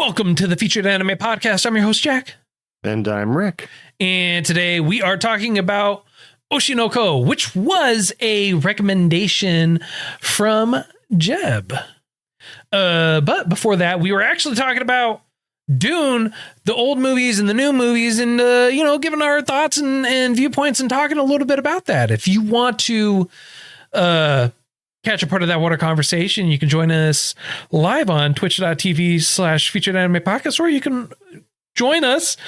Welcome to the Featured Anime Podcast. I'm your host, Jack. And I'm Rick. And today we are talking about Oshi no Ko, which was a recommendation from Jeb. But before that, we were actually talking about Dune, the old movies and the new movies, and, giving our thoughts and viewpoints and talking a little bit about that. If you want to catch a part of that water conversation, you can join us live on twitch.tv/featured anime podcast, or you can join us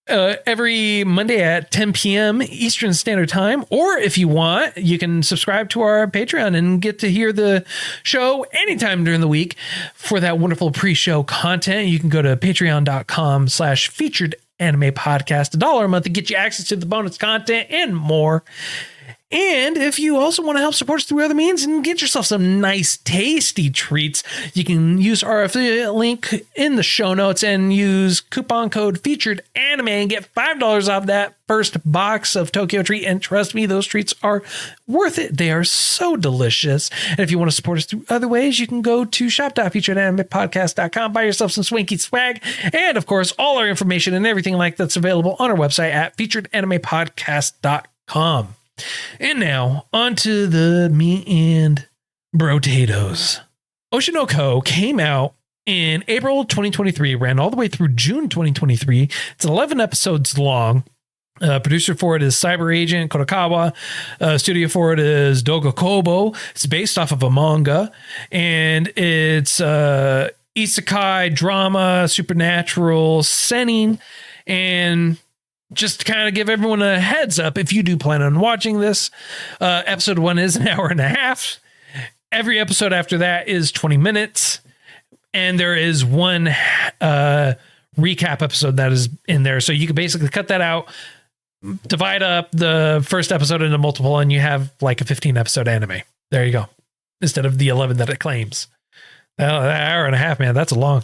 every Monday at 10 p.m. Eastern Standard Time. Or if you want, you can subscribe to our Patreon and get to hear the show anytime during the week. For that wonderful pre-show content, you can go to patreon.com/featured anime podcast, $1 a month to get you access to the bonus content and more. And if you also want to help support us through other means and get yourself some nice, tasty treats, you can use our affiliate link in the show notes and use coupon code Featured Anime and get $5 off that first box of Tokyo Treat. And trust me, those treats are worth it. They are so delicious. And if you want to support us through other ways, you can go to shop.featuredanimepodcast.com, buy yourself some swanky swag. And of course, all our information and everything like that's available on our website at featuredanimepodcast.com. And now, on to the meat and potatoes. Oshi no Ko came out in April 2023, ran all the way through June 2023. It's 11 episodes long. Producer for it is Cyber Agent Kodakawa. Studio for it is Doga Kobo. It's based off of a manga. And it's isekai, drama, supernatural, setting, and just to kind of give everyone a heads up, if you do plan on watching this, episode 1 is an hour and a half. Every episode after that is 20 minutes. And there is one recap episode that is in there. So you can basically cut that out, divide up the first episode into multiple, and you have like a 15 episode anime. There you go. Instead of the 11 that it claims. An hour and a half, man. That's a long.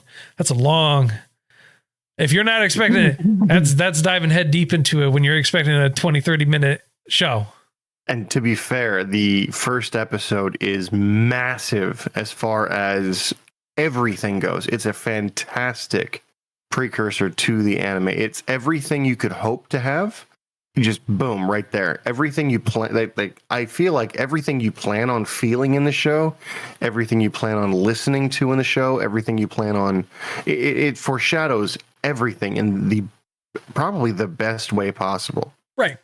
If you're not expecting it, that's diving head deep into it when you're expecting a 20, 30 minute show. And to be fair, the first episode is massive as far as everything goes. It's a fantastic precursor to the anime. It's everything you could hope to have. You just boom right there. Everything you plan, like I feel like everything you plan on feeling in the show, everything you plan on listening to in the show, everything you plan on, it foreshadows everything in probably the best way possible. Right.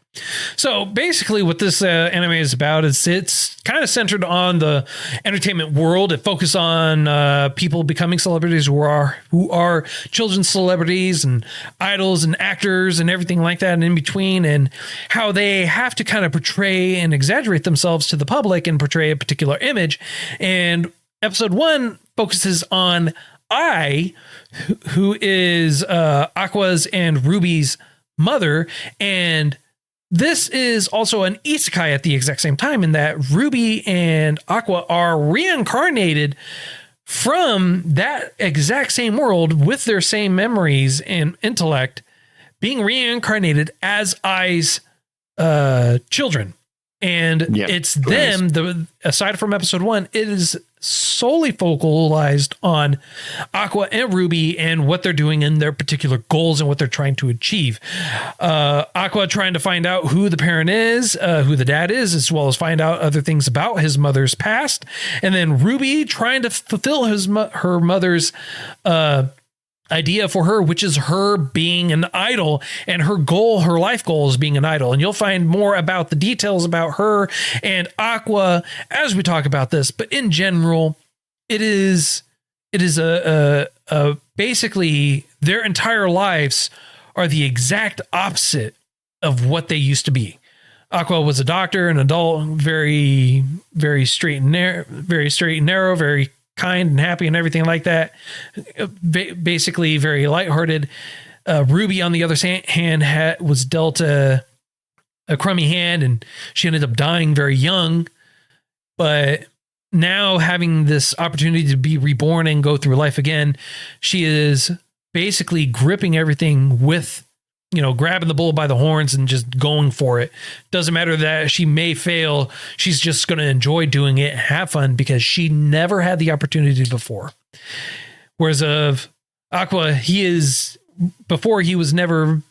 So basically what this anime is about is it's kind of centered on the entertainment world. It focuses on people becoming celebrities who are children's celebrities and idols and actors and everything like that and in between, and how they have to kind of portray and exaggerate themselves to the public and portray a particular image. And episode 1 focuses on Ai, who is Aqua's and Ruby's mother. And this is also an isekai at the exact same time, in that Ruby and Aqua are reincarnated from that exact same world with their same memories and intellect, being reincarnated as Ai's children. And it's them, aside from episode 1, it is solely focalized on Aqua and Ruby and what they're doing in their particular goals and what they're trying to achieve. Aqua trying to find out who the parent is, who the dad is, as well as find out other things about his mother's past. And then Ruby trying to fulfill her mother's idea for her, which is her being an idol, and her life goal is being an idol. And you'll find more about the details about her and Aqua as we talk about this. But in general, it is a basically their entire lives are the exact opposite of what they used to be. Aqua was a doctor, an adult, very, very straight and narrow, very kind and happy and everything like that. Basically very lighthearted. Ruby, on the other hand, was dealt a crummy hand, and she ended up dying very young. But now, having this opportunity to be reborn and go through life again, she is basically gripping everything with, grabbing the bull by the horns and just going for it. Doesn't matter that she may fail. She's just going to enjoy doing it and have fun because she never had the opportunity before. Whereas Aqua, before he was never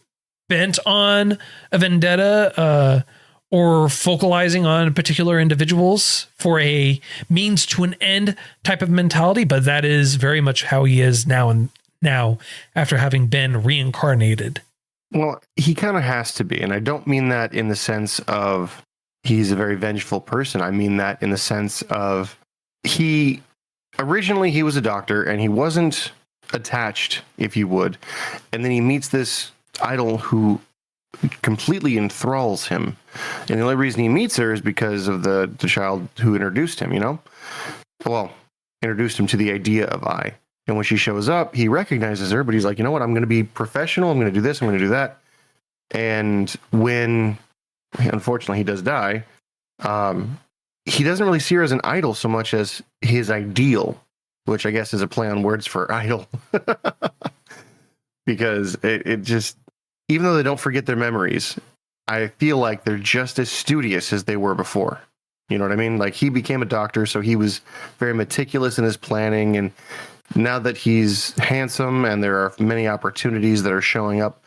bent on a vendetta, or focalizing on particular individuals for a means to an end type of mentality, but that is very much how he is now after having been reincarnated. Well, he kind of has to be, and I don't mean that in the sense of he's a very vengeful person. I mean that in the sense of originally he was a doctor and he wasn't attached, if you would, and then he meets this idol who completely enthralls him, and the only reason he meets her is because of the child who introduced him, introduced him to the idea of I. And when she shows up, he recognizes her, but he's like, you know what, I'm going to be professional, I'm going to do this, I'm going to do that. And when unfortunately he does die, he doesn't really see her as an idol so much as his ideal, which I guess is a play on words for idol. Because it just, even though they don't forget their memories, I feel like they're just as studious as they were before. You know what I mean? Like, he became a doctor, so he was very meticulous in his planning. And now that he's handsome and there are many opportunities that are showing up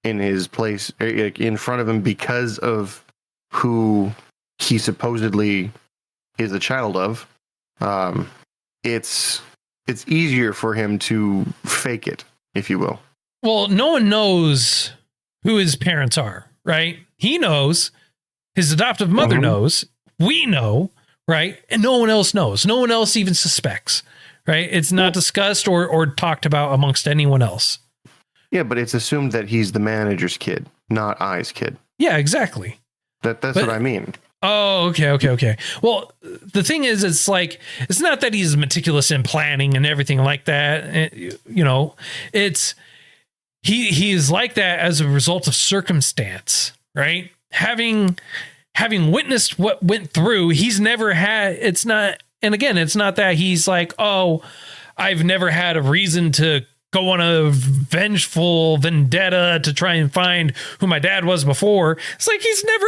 in his place, in front of him, because of who he supposedly is a child of, it's easier for him to fake it, if you will. Well, no one knows who his parents are, right? He knows. His adoptive mother knows. We know, right? And no one else knows. No one else even suspects, right? It's not discussed or talked about amongst anyone else. Yeah, but it's assumed that he's the manager's kid, not I's kid. Yeah, exactly. That's what I mean. Oh, okay. Well, the thing is, it's like, it's not that he's meticulous in planning and everything like that. It's he is like that as a result of circumstance, right? Having witnessed what went through, he's never had, it's not that he's like, oh, I've never had a reason to go on a vengeful vendetta to try and find who my dad was before. It's like he's never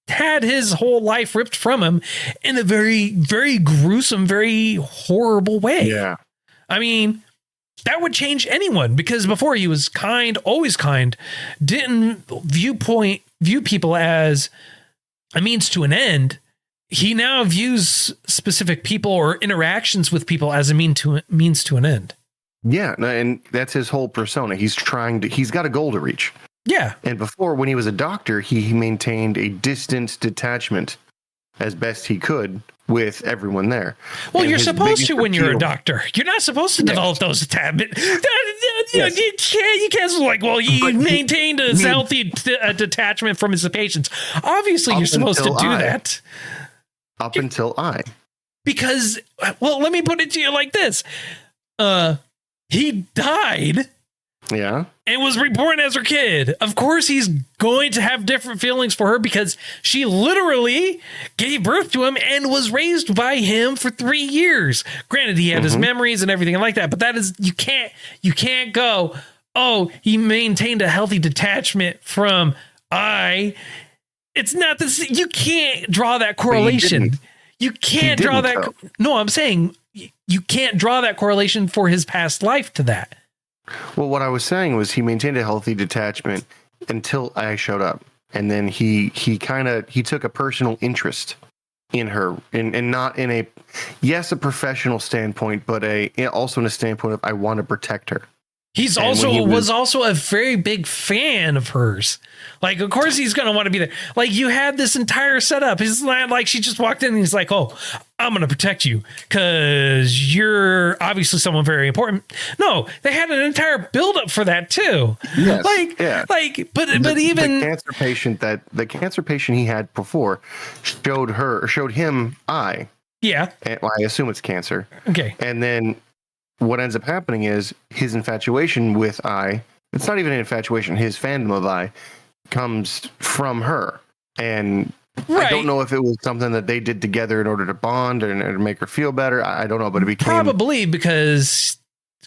had his whole life ripped from him in a very, very gruesome, very horrible way. Yeah. I mean, that would change anyone, because before he was kind, always kind, didn't view people as a means to an end. He now views specific people or interactions with people as a means to an end. Yeah, and that's his whole persona. He's got a goal to reach. Yeah. And before, when he was a doctor, he maintained a distant detachment as best he could with everyone there. Well, and you're supposed to when you're a appeal, doctor. You're not supposed to develop those attachments. You can't like, well, he maintained a healthy detachment from his patients. Obviously, you're supposed to do that. Up until I. Because, well, let me put it to you like this. He died. Yeah. And was reborn as her kid. Of course, he's going to have different feelings for her because she literally gave birth to him and was raised by him for 3 years. Granted, he had his memories and everything like that, but that is, you can't go, oh, he maintained a healthy detachment from I. It's not this. You can't draw that correlation. You can't draw that. Though. No, I'm saying you can't draw that correlation for his past life to that. Well, what I was saying was he maintained a healthy detachment until I showed up. And then he took a personal interest in her, and not in a professional standpoint, but also in a standpoint of I want to protect her. Was also a very big fan of hers. Like, of course he's going to want to be there. Like, you had this entire setup. It's not like she just walked in and he's like, oh, I'm going to protect you because you're obviously someone very important. No, they had an entire buildup for that too. Yes. But even the cancer patient he had before showed him I. Yeah. Well, I assume it's cancer. Okay. And then what ends up happening is his infatuation with I, it's not even an infatuation, his fandom of I comes from her. And I don't know if it was something that they did together in order to bond and to make her feel better. I don't know, but it became... Probably because,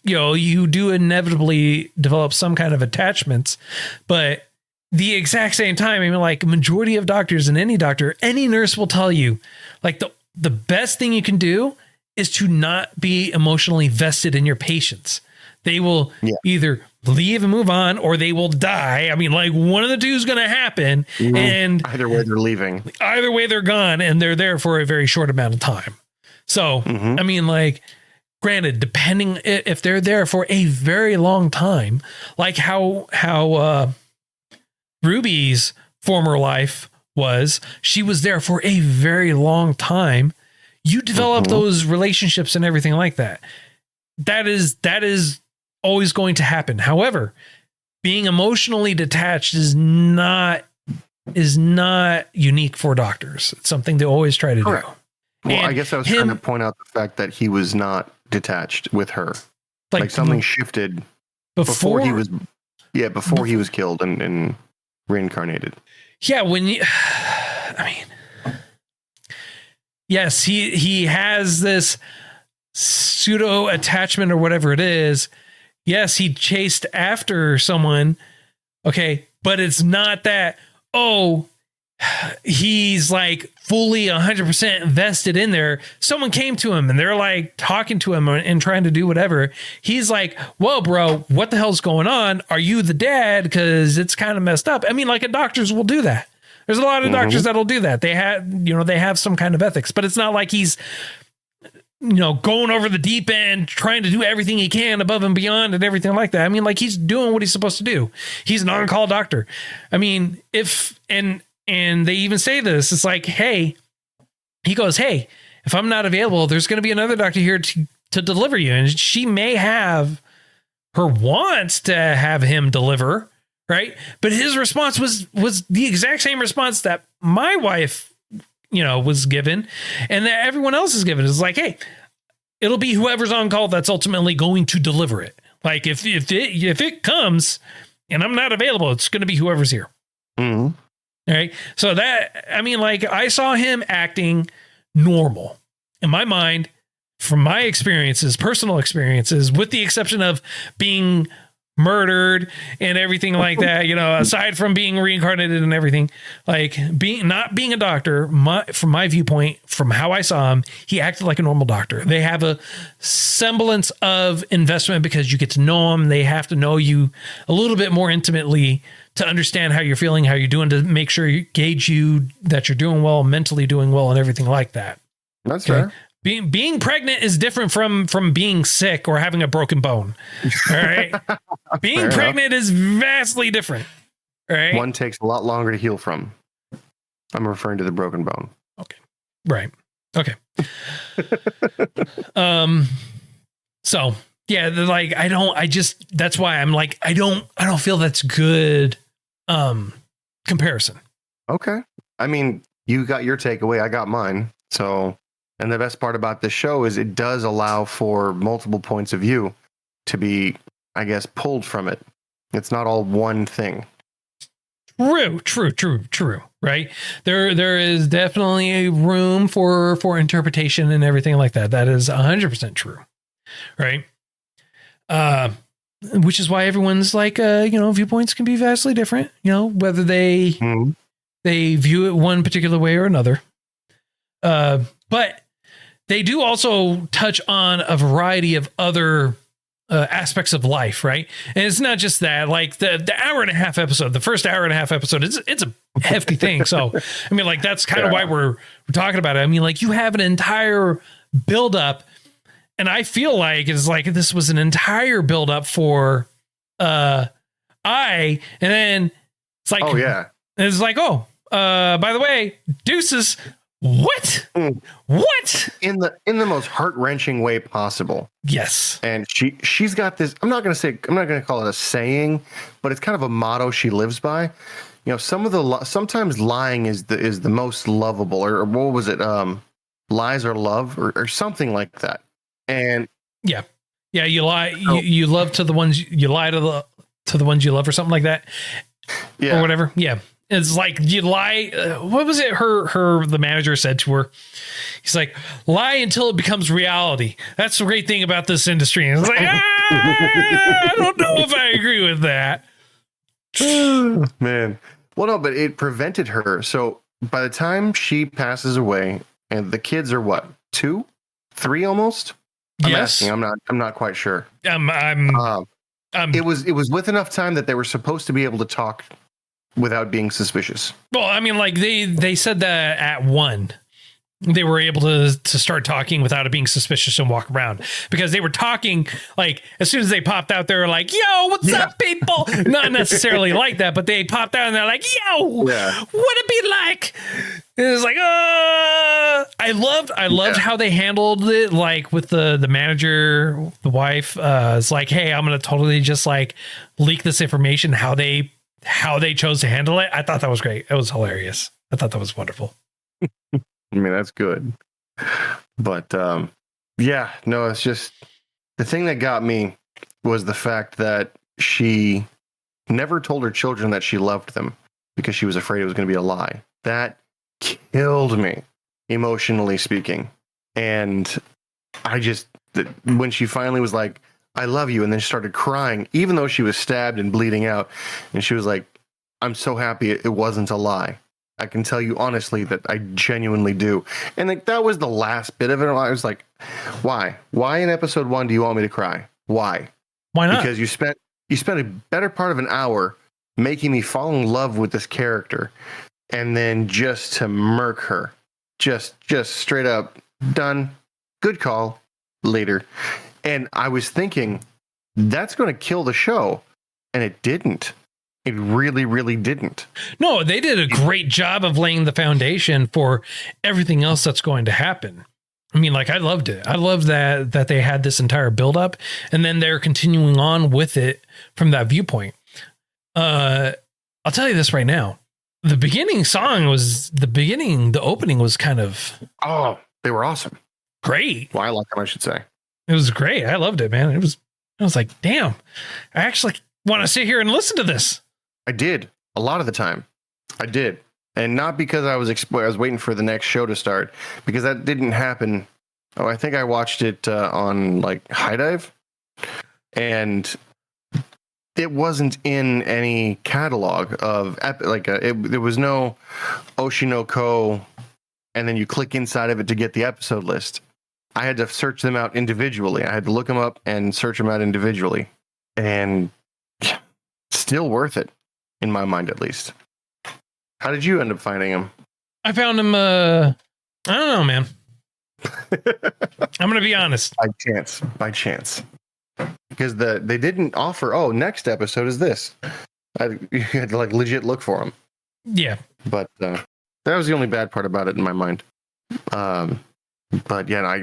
you do inevitably develop some kind of attachments, but the exact same time, I mean, like majority of doctors and any nurse will tell you, like the best thing you can do is to not be emotionally vested in your patients. They will either leave and move on, or they will die. I mean, like, one of the two is going to happen. And either way, they're leaving. Either way, they're gone, and they're there for a very short amount of time. So, I mean, like, granted, depending if they're there for a very long time, like how Ruby's former life was, she was there for a very long time. You develop those relationships and everything like that. That is always going to happen. However, being emotionally detached is not unique for doctors. It's something they always try to do. Well, I guess I was trying to point out the fact that he was not detached with her. Like something shifted before he was killed and reincarnated. Yeah, yes, he has this pseudo attachment or whatever it is. Yes, he chased after someone. Okay, but it's not that, he's like fully 100% invested in there. Someone came to him and they're like talking to him and trying to do whatever. He's like, whoa, bro, what the hell's going on? Are you the dad? Because it's kind of messed up. I mean, like, doctors will do that. There's a lot of doctors that'll do that. They have some kind of ethics, but it's not like he's, going over the deep end, trying to do everything he can above and beyond and everything like that. I mean, like, he's doing what he's supposed to do. He's an on-call doctor. I mean, and they even say this, it's like, hey, he goes, hey, if I'm not available, there's going to be another doctor here to deliver you. And she may have her wants to have him deliver, right? But his response was the exact same response that my wife, was given, and that everyone else is given. It's like, hey, it'll be whoever's on call that's ultimately going to deliver it. Like, if it comes and I'm not available, it's going to be whoever's here. All right. So that, I mean, like, I saw him acting normal in my mind from my experiences, personal experiences, with the exception of being murdered and everything like that, aside from being reincarnated and everything, like not being a doctor, from my viewpoint, from how I saw him, he acted like a normal doctor. They have a semblance of investment because you get to know them. They have to know you a little bit more intimately to understand how you're feeling, how you're doing, to make sure you gauge that you're doing well, mentally doing well, and everything like that. That's fair. Being pregnant is different from being sick or having a broken bone. All right. Being pregnant is vastly different. All right. One takes a lot longer to heal from. I'm referring to the broken bone. Okay. Right. Okay. So yeah, like, that's why I'm like, I don't feel that's good comparison. Okay. I mean, you got your takeaway. I got mine. So, and the best part about this show is it does allow for multiple points of view to be, I guess, pulled from it. It's not all one thing. True. Right. There is definitely a room for interpretation and everything like that. That is 100% true. Right. Which is why everyone's like, viewpoints can be vastly different, whether they view it one particular way or another. But they do also touch on a variety of other aspects of life, right? And it's not just that, like the hour and a half episode, the first hour and a half episode, it's a hefty thing. So, I mean, like, that's kind of why we're talking about it. I mean, like, you have an entire buildup, and I feel like it's like this was an entire buildup for and then it's like, it's like, by the way, deuces. What? What? In the most heart-wrenching way possible. Yes. And she's got this, I'm not going to call it a saying, but it's kind of a motto she lives by. Sometimes lying is the most lovable, or what was it? Lies are love, or something like that. And yeah, you lie, you love to the ones you lie to the ones you love, or something like that. Yeah. Or whatever. Yeah. It's like, you lie. What was it? The manager said to her, he's like, lie until it becomes reality. That's the great thing about this industry. And it's like, I don't know if I agree with that. Man. Well, no, but it prevented her. So by the time she passes away, and the kids are what, 2, 3 almost? I'm Yes. asking. I'm not quite sure. I'm It was with enough time that they were supposed to be able to talk without being suspicious. well, I mean, like they said that at 1. They were able to start talking without it being suspicious and walk around, because they were talking like as soon as they popped out, they were like, yo, what's up, people? Not necessarily like that, but they popped out and they're like, yo, what it be like? And it was like, I loved how they handled it, like with the manager, the wife. It's like, hey, I'm gonna totally just like leak this information, how they chose to handle it. I thought that was great. It was hilarious. I thought that was wonderful. I mean, that's good. But yeah, no, it's just the thing that got me was the fact that she never told her children that she loved them because she was afraid it was going to be a lie. That killed me, emotionally speaking. And I just, when she finally was like, I love you, and then she started crying, even though she was stabbed and bleeding out, and she was like, I'm so happy it wasn't a lie. I can tell you honestly that I genuinely do. And like that was the last bit of it. I was like, why? Why in episode 1 do you want me to cry? Why? Why not? Because you spent a better part of an hour making me fall in love with this character, and then just to murk her. Just straight up done. Good call. Later. And I was thinking that's going to kill the show, and it didn't. It really, really didn't. No, they did a great job of laying the foundation for everything else that's going to happen. I mean, like, I loved it. I loved that they had this entire buildup, and then they're continuing on with it from that viewpoint. I'll tell you this right now. The opening was kind of... Oh, they were awesome. Great. Well, I like them, I should say. It was great. I loved it, man. I was like, damn, I actually want to sit here and listen to this. I did a lot of the time. I did. And not because I was waiting for the next show to start, because that didn't happen. Oh, I think I watched it on like High Dive, and it wasn't in any catalog of there was no Oshi no Ko, and then you click inside of it to get the episode list. I had to search them out individually. I had to look them up and search them out individually, and still worth it. In my mind, at least. How did you end up finding him? I found him, I don't know, man. I'm going to be honest. By chance. Because they didn't offer, next episode is this. You had to like legit look for him. Yeah. But that was the only bad part about it in my mind. But yeah,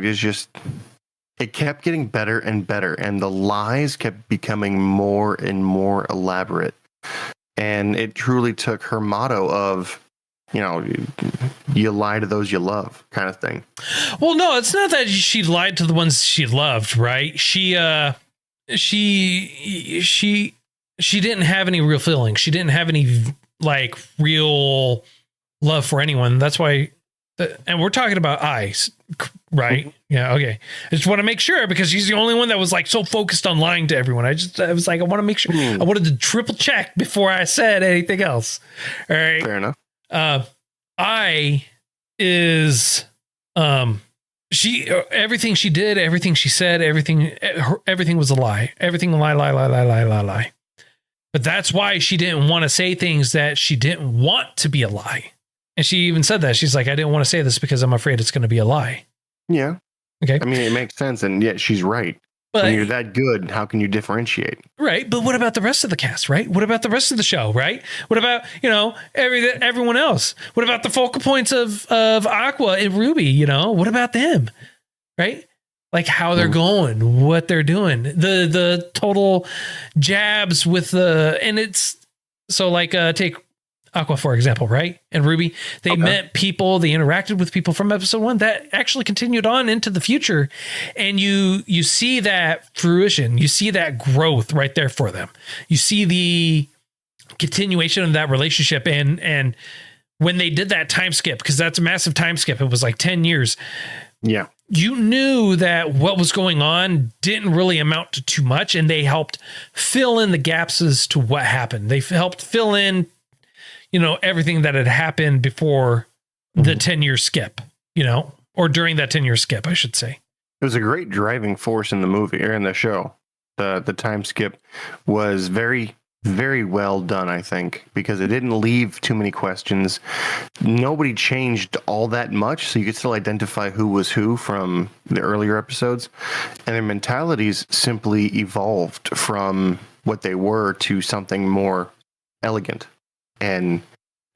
it kept getting better and better, and the lies kept becoming more and more elaborate. And it truly took her motto of, you lie to those you love kind of thing. Well, no, it's not that she lied to the ones she loved, right? She didn't have any real feelings. She didn't have any like real love for anyone. That's why, and we're talking about Ice, right? Mm-hmm. Yeah. Okay. I just want to make sure, because she's the only one that was like so focused on lying to everyone. I was like, I want to make sure. I wanted to triple check before I said anything else. All right. Fair enough. Everything she did, everything she said, everything was a lie. Everything lie. But that's why she didn't want to say things that she didn't want to be a lie. And she even said that. She's like, I didn't want to say this because I'm afraid it's going to be a lie. Yeah. Okay. I mean, it makes sense. And yet she's right. But when you're that good, how can you differentiate? Right. But what about the rest of the cast, right? What about the rest of the show, right? What about, everyone else? What about the focal points of Aqua and Ruby, what about them? Right? Like how they're going, what they're doing, the total jabs with and it's so like, take Aqua, for example, right? And Ruby, they met people, they interacted with people from episode 1 that actually continued on into the future. And you see that fruition, you see that growth right there for them. You see the continuation of that relationship. And when they did that time skip, because that's a massive time skip, it was like 10 years. Yeah. You knew that what was going on didn't really amount to too much. And they helped fill in the gaps as to what happened. They helped fill in everything that had happened before the 10-year skip, or during that 10-year skip, I should say. It was a great driving force in the movie or in the show. The time skip was very, very well done, I think, because it didn't leave too many questions. Nobody changed all that much, so you could still identify who was who from the earlier episodes. And their mentalities simply evolved from what they were to something more elegant. And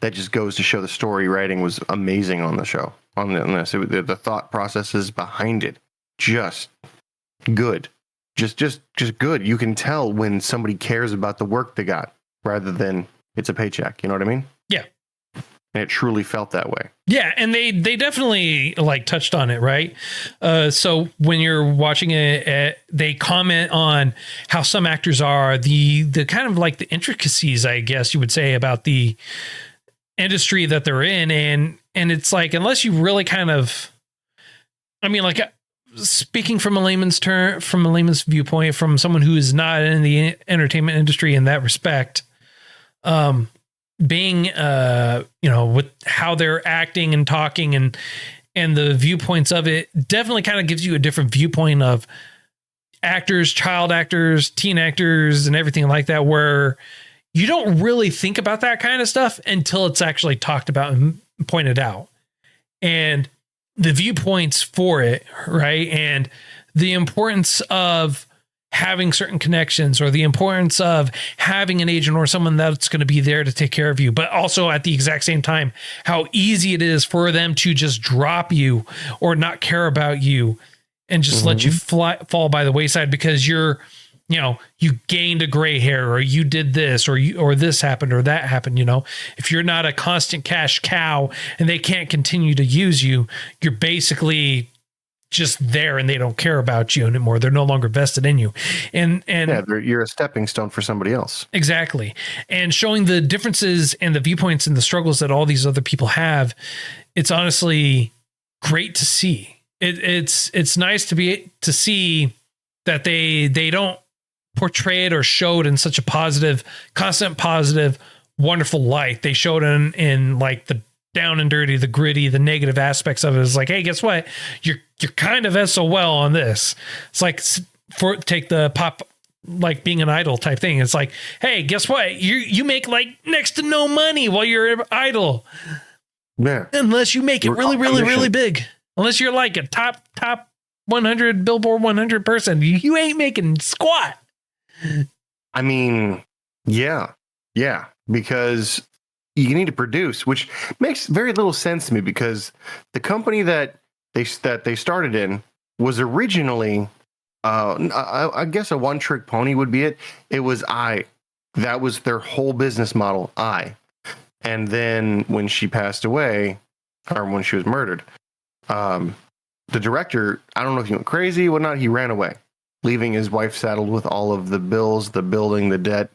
that just goes to show the story writing was amazing on the show. On this, the thought processes behind it, just good. Just good. You can tell when somebody cares about the work they got rather than it's a paycheck. You know what I mean? Yeah. And it truly felt that way. Yeah, and they definitely like touched on it, right? So when you're watching it, they comment on how some actors are, the kind of like the intricacies, I guess you would say, about the industry that they're in, and it's like, unless you really kind of, I mean, like, speaking from a layman's viewpoint, from someone who is not in the entertainment industry in that respect, being, with how they're acting and talking and the viewpoints of it definitely kind of gives you a different viewpoint of actors, child actors, teen actors, and everything like that, where you don't really think about that kind of stuff until it's actually talked about and pointed out. And the viewpoints for it, right? And the importance of having certain connections, or the importance of having an agent or someone that's going to be there to take care of you, but also at the exact same time, how easy it is for them to just drop you or not care about you and just let you fall by the wayside because you gained a gray hair, or you did this, or this happened, or that happened. If you're not a constant cash cow and they can't continue to use you, you're basically just there and they don't care about you anymore. They're no longer vested in you. And you're a stepping stone for somebody else. Exactly. And showing the differences and the viewpoints and the struggles that all these other people have, it's honestly great to see. It's nice to see that they don't portray it or show it in such a positive, constant positive, wonderful light. They showed it in like the down and dirty, the gritty, the negative aspects of it. Is like, hey, guess what? You're kind of SOL on this. It's like, take the pop, like being an idol type thing. It's like, hey, guess what? You make like next to no money while you're an idol. Yeah. Unless you make it really, really, really big. Unless you're like a top 100 Billboard 100 person, you ain't making squat. I mean, yeah, because you need to produce, which makes very little sense to me, because the company that they started in was originally, I guess a one-trick pony would be it. It was that was their whole business model, and then when she passed away, or when she was murdered, the director, I don't know if he went crazy or whatnot, he ran away, leaving his wife saddled with all of the bills, the building, the debt.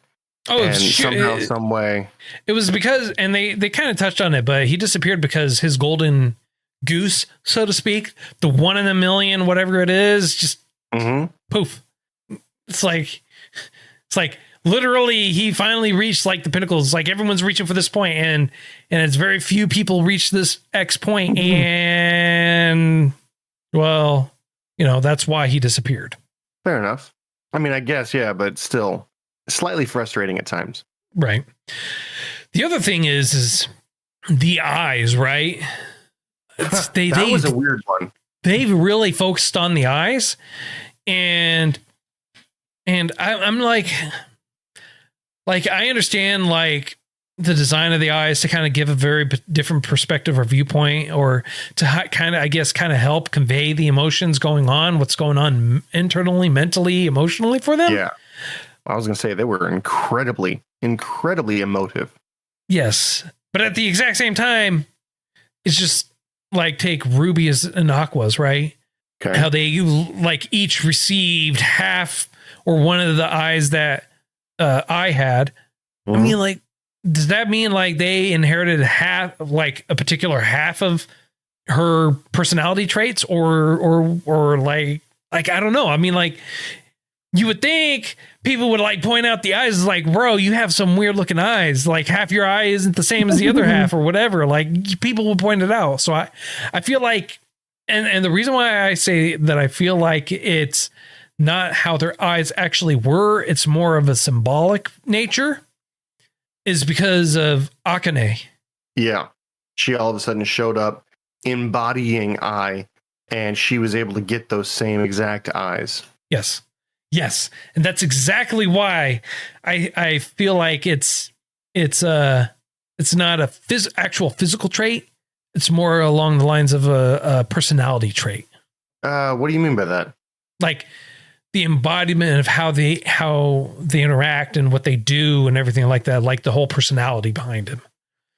Oh, and somehow, some way. It was because, and they kind of touched on it, but he disappeared because his golden goose, so to speak, the 1 in a million, whatever it is, just poof. It's like literally he finally reached like the pinnacles. Like everyone's reaching for this point, and it's very few people reach this X point, and well, that's why he disappeared. Fair enough. I mean, I guess, yeah, but still slightly frustrating at times. Right. The other thing is the eyes, right? That was a weird one. They've really focused on the eyes, and I'm like I understand like the design of the eyes to kind of give a very different perspective or viewpoint, or to kind of help convey the emotions going on, what's going on internally, mentally, emotionally for them. Yeah. I was going to say they were incredibly, incredibly emotive. Yes. But at the exact same time, it's just like take Ruby's and Aqua's, right? Okay. How they like each received half or one of the eyes that I had. I mean, like, does that mean like they inherited half, like a particular half of her personality traits, or like I don't know. I mean, like, you would think people would like point out the eyes, like, bro, you have some weird looking eyes. Like half your eye isn't the same as the other half or whatever. Like people will point it out. So I feel like And the reason why I say that I feel like it's not how their eyes actually were, it's more of a symbolic nature, is because of Akane. Yeah. She all of a sudden showed up embodying eye, and she was able to get those same exact eyes. Yes. Yes. And that's exactly why I feel like it's not a actual physical trait. It's more along the lines of a personality trait. What do you mean by that? Like the embodiment of how they interact and what they do and everything like that, like the whole personality behind him.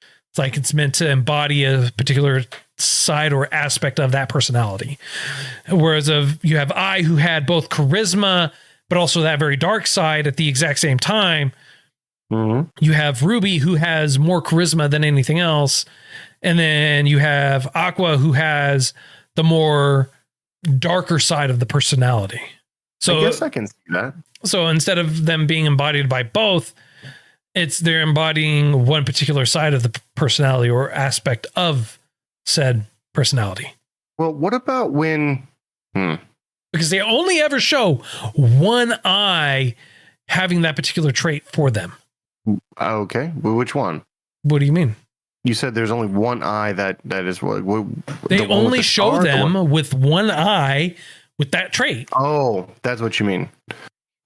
It's like it's meant to embody a particular side or aspect of that personality. Whereas you have I, who had both charisma, but also that very dark side at the exact same time. Mm-hmm. You have Ruby, who has more charisma than anything else. And then you have Aqua, who has the more darker side of the personality. So I guess I can see that. So instead of them being embodied by both, they're embodying one particular side of the personality or aspect of said personality. Well, what about when... Because they only ever show one eye having that particular trait for them. Okay. Well, which one? What do you mean? You said there's only one eye that is what they only show them with one eye with that trait. Oh, that's what you mean.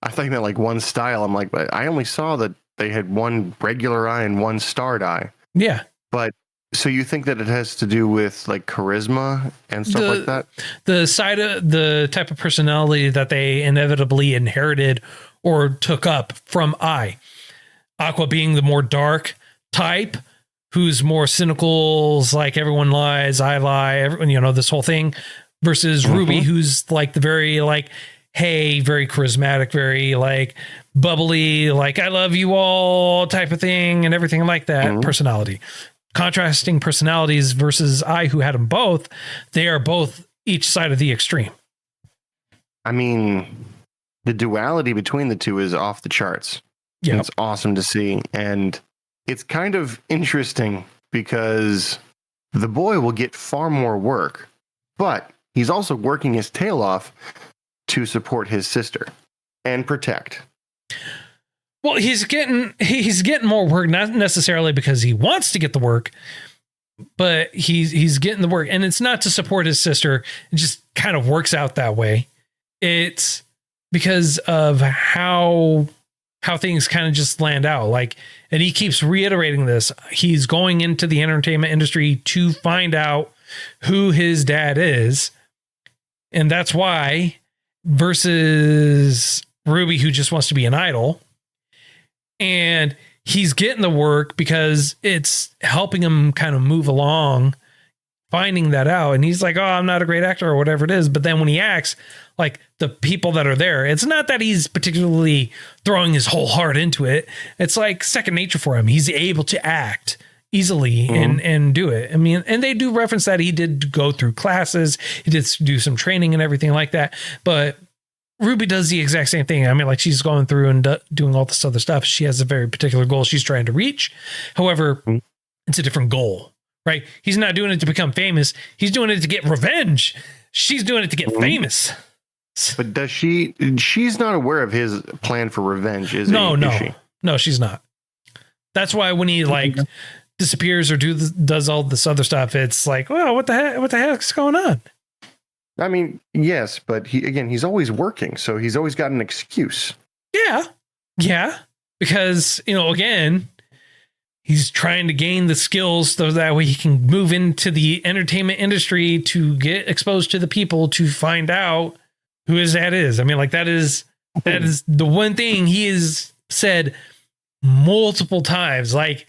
I thought you meant like one style. I'm like, but I only saw that they had one regular eye and one starred eye. Yeah. But so you think that it has to do with like charisma and stuff like that? The side of the type of personality that they inevitably inherited or took up from I. Aqua being the more dark type, who's more cynical, like everyone lies, I lie, everyone, this whole thing, versus Ruby, who's like the very like, hey, very charismatic, very like bubbly, like I love you all type of thing and everything like that personality. Contrasting personalities versus I, who had them both, they are both each side of the extreme. I mean, the duality between the two is off the charts. Yeah, it's awesome to see. And it's kind of interesting because the boy will get far more work, but he's also working his tail off to support his sister and protect. Well, he's getting more work, not necessarily because he wants to get the work, but he's getting the work, and it's not to support his sister. It just kind of works out that way. It's because of how things kind of just land out. Like, and he keeps reiterating this. He's going into the entertainment industry to find out who his dad is. And that's why, versus Ruby, who just wants to be an idol. And he's getting the work because it's helping him kind of move along, finding that out. And he's like, oh, I'm not a great actor or whatever it is. But then when he acts, like the people that are there, it's not that he's particularly throwing his whole heart into it. It's like second nature for him. He's able to act easily and do it. I mean, and they do reference that he did go through classes. He did do some training and everything like that. But Ruby does the exact same thing. I mean, like she's going through and doing all this other stuff. She has a very particular goal she's trying to reach. However, it's a different goal, right? He's not doing it to become famous. He's doing it to get revenge. She's doing it to get famous. But does she's not aware of his plan for revenge, is she? No, she's not. That's why when he like disappears or does all this other stuff, it's like, well, what the heck's going on? I mean, yes, but he's always working, so he's always got an excuse. Yeah. Because, again, he's trying to gain the skills so that way he can move into the entertainment industry to get exposed to the people to find out who his dad is. I mean, like that is the one thing he has said multiple times, like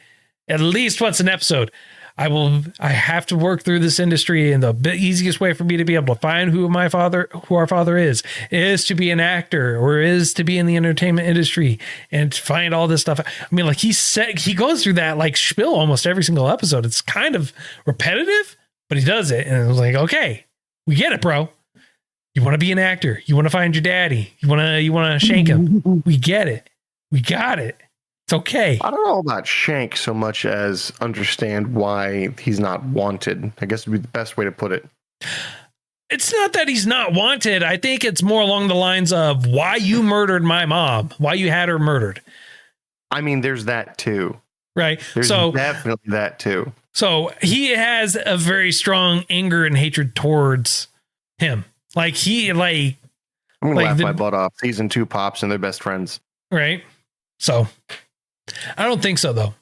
at least once an episode. I have to work through this industry, and the easiest way for me to be able to find who our father is to be an actor or is to be in the entertainment industry and to find all this stuff. I mean, like he goes through that like spiel almost every single episode. It's kind of repetitive, but he does it. And it was like, okay, we get it, bro. You want to be an actor. You want to find your daddy. You want to shank him. We get it. We got it. It's okay. I don't know about shank so much as understand why he's not wanted. I guess would be the best way to put it. It's not that he's not wanted. I think it's more along the lines of why you murdered my mom, why you had her murdered. I mean, there's that too. Right. There's definitely that too. So he has a very strong anger and hatred towards him. Like I'm gonna laugh my butt off. Season 2 pops and they're best friends. Right. So I don't think so though,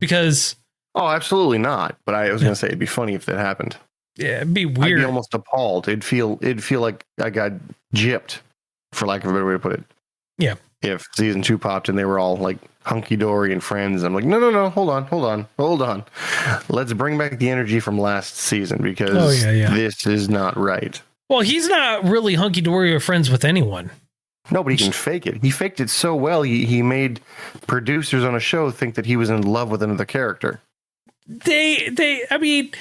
because absolutely not. But I was gonna say it'd be funny if that happened. Yeah, it'd be weird. I'd be almost appalled. It'd feel like I got gypped, for lack of a better way to put it. Yeah. If season 2 popped and they were all like hunky dory and friends, I'm like, no, hold on. Let's bring back the energy from last season because this is not right. Well, he's not really hunky dory or friends with anyone. Nobody can fake it. He faked it so well. He made producers on a show think that he was in love with another character. I mean,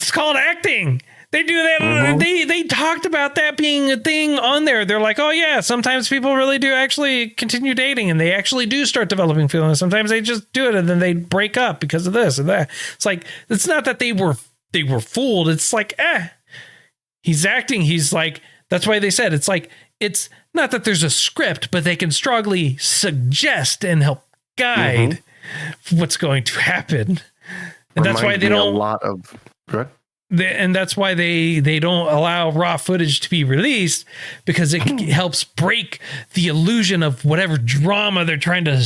it's called acting. They do that. Mm-hmm. They talked about that being a thing on there. They're like, oh yeah, sometimes people really do actually continue dating and they actually do start developing feelings. Sometimes they just do it and then they break up because of this and that. It's like, it's not that they were fooled. It's like, he's acting. He's like, that's why they said it's like, it's not that there's a script, but they can strongly suggest and help guide what's going to happen. And that's why they don't and that's why they don't allow raw footage to be released, because it helps break the illusion of whatever drama they're trying to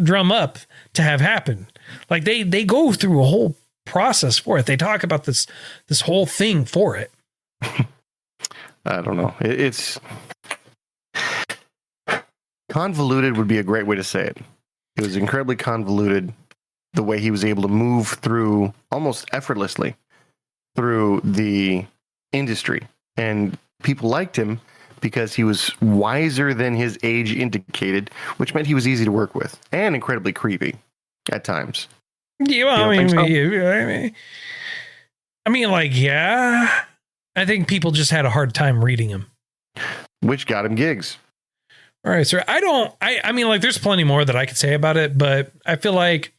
drum up to have happen. Like they go through a whole process for it. They talk about this whole thing for it. I don't know. It's convoluted would be a great way to say it. It was incredibly convoluted the way he was able to move through almost effortlessly through the industry, and people liked him because he was wiser than his age indicated, which meant he was easy to work with and incredibly creepy at times. Yeah, well, I think people just had a hard time reading him, which got him gigs. All right, sir. I mean, there's plenty more that I could say about it, but I feel like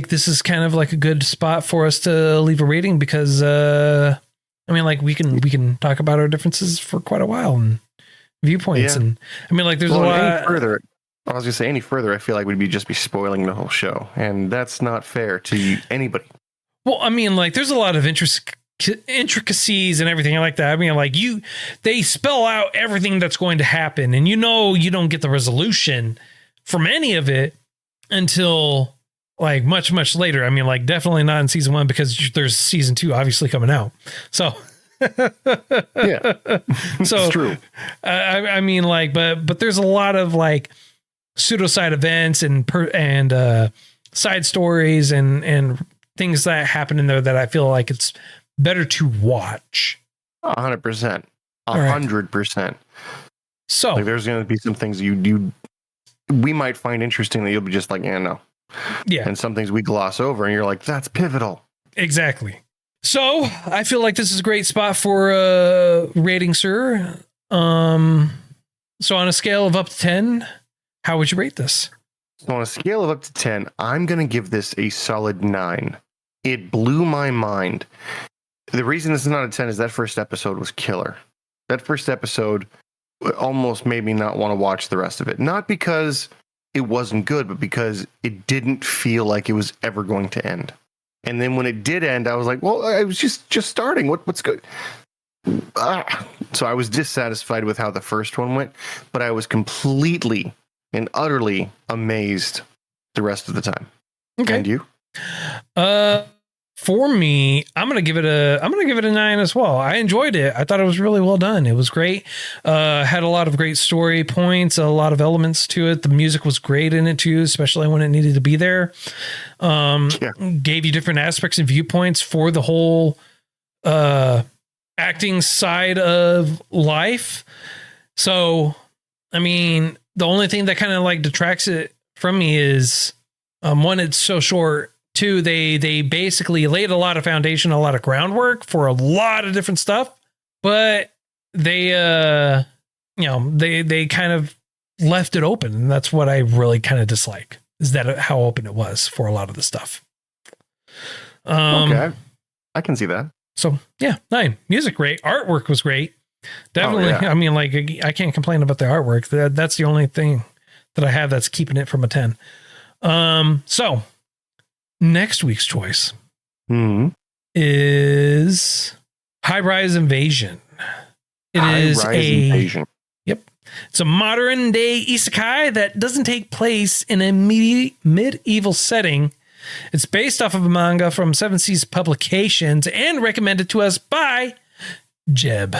this is kind of like a good spot for us to leave a rating because, we can talk about our differences for quite a while and viewpoints. Yeah. And there's a lot further. I was going to say any further, I feel like we'd just be spoiling the whole show, and that's not fair to anybody. Well, there's a lot of intricacies and everything like that. They spell out everything that's going to happen, and you don't get the resolution from any of it until much, much later. Definitely not in season 1 because there's season 2 obviously coming out. So yeah, so it's true. But there's a lot of pseudo side events and side stories and things that happen in there that I feel like it's better to watch. 100%. 100%. So there's going to be some things we might find interesting that you'll be just like, no. Yeah. And some things we gloss over and you're like, that's pivotal. Exactly. So I feel like this is a great spot for rating, sir. So on a scale of up to 10, how would you rate this? So on a scale of up to 10, I'm going to give this a solid 9. It blew my mind. The reason this is not a 10 is that first episode was killer. That first episode almost made me not want to watch the rest of it. Not because it wasn't good, but because it didn't feel like it was ever going to end. And then when it did end, I was like, well, I was just starting. What's good? So I was dissatisfied with how the first one went, but I was completely and utterly amazed the rest of the time. Okay. And you? For me, I'm gonna give it a 9 as well. I enjoyed it. I thought it was really well done. It was great. Had a lot of great story points, a lot of elements to it. The music was great in it too, especially when it needed to be there. Gave you different aspects and viewpoints for the whole acting side of life. So, the only thing that kind of detracts it from me is one, it's so short. 2, they basically laid a lot of foundation, a lot of groundwork for a lot of different stuff, but they they kind of left it open, and that's what I really kind of dislike, is that how open it was for a lot of the stuff. Okay. I can see that. So yeah, 9. Music great. Artwork was great. Definitely. Oh, yeah. I mean, like, I can't complain about the artwork. That's the only thing that I have that's keeping it from a 10. So next week's choice is High Rise Invasion. Invasion. Yep. It's a modern day isekai that doesn't take place in a medieval setting. It's based off of a manga from Seven Seas Publications and recommended to us by Jeb.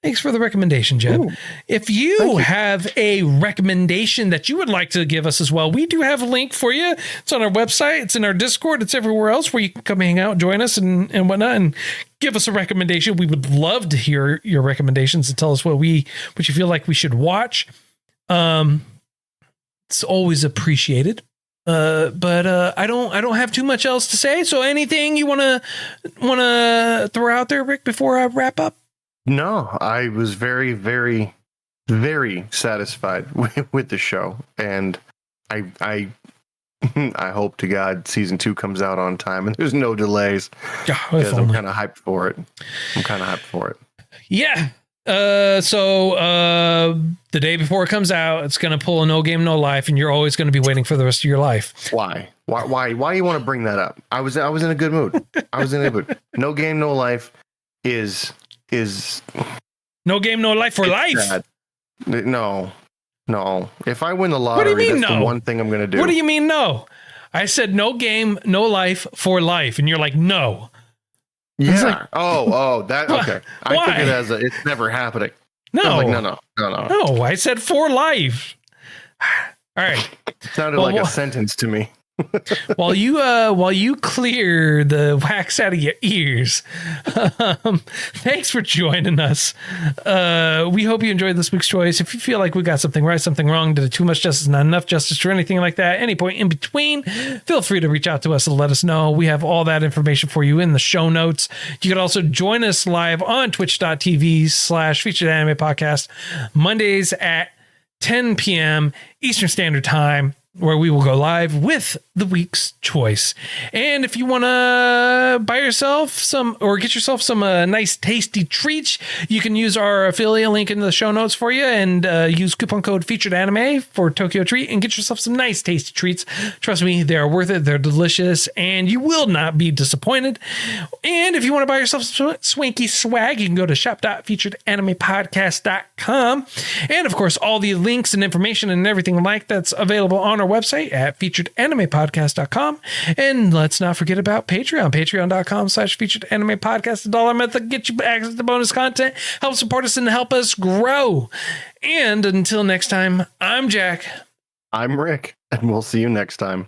Thanks for the recommendation, Jeb. Ooh, if you have a recommendation that you would like to give us as well, we do have a link for you. It's on our website. It's in our Discord. It's everywhere else where you can come hang out, join us and whatnot, and give us a recommendation. We would love to hear your recommendations and tell us what you feel like we should watch. It's always appreciated. But I don't have too much else to say. So anything you want to throw out there, Rick, before I wrap up? No, I was very, very, very satisfied with the show, and I hope to God season 2 comes out on time and there's no delays, because I'm kind of hyped for it. Yeah. So the day before it comes out, it's going to pull a No Game No Life, and you're always going to be waiting for the rest of your life. Why you want to bring that up? I was in a good mood. No Game No Life is No Game No Life for life. Sad. No. If I win the lottery, that's the one thing I'm going to do. What do you mean no? I said no game, no life for life, and you're like no. Yeah. Like, that okay. I took it as it's never happening. No. Like, no. No, I said for life. All right. Sounded like a sentence to me. while you clear the wax out of your ears, thanks for joining us. We hope you enjoyed this week's choice. If you feel like we got something right, something wrong, did it too much justice, not enough justice, or anything like that, any point in between, feel free to reach out to us and let us know. We have all that information for you in the show notes. You could also join us live on twitch.tv/featured anime podcast Mondays at 10 p.m. Eastern Standard Time, where we will go live with the week's choice. And if you want to buy yourself some or get yourself some nice tasty treats, you can use our affiliate link in the show notes for you and use coupon code Featured Anime for Tokyo Treat and get yourself some nice tasty treats. Trust me, they're worth it. They're delicious and you will not be disappointed. And if you want to buy yourself some swanky swag, you can go to shop.featuredanimepodcast.com. And of course, all the links and information and everything like that's available on our website at featuredanimepodcast.com. And let's not forget about Patreon, patreon.com/featuredanimepodcast. $1 method get you access to bonus content, help support us and help us grow. And until next time, I'm Jack. I'm Rick, and we'll see you next time.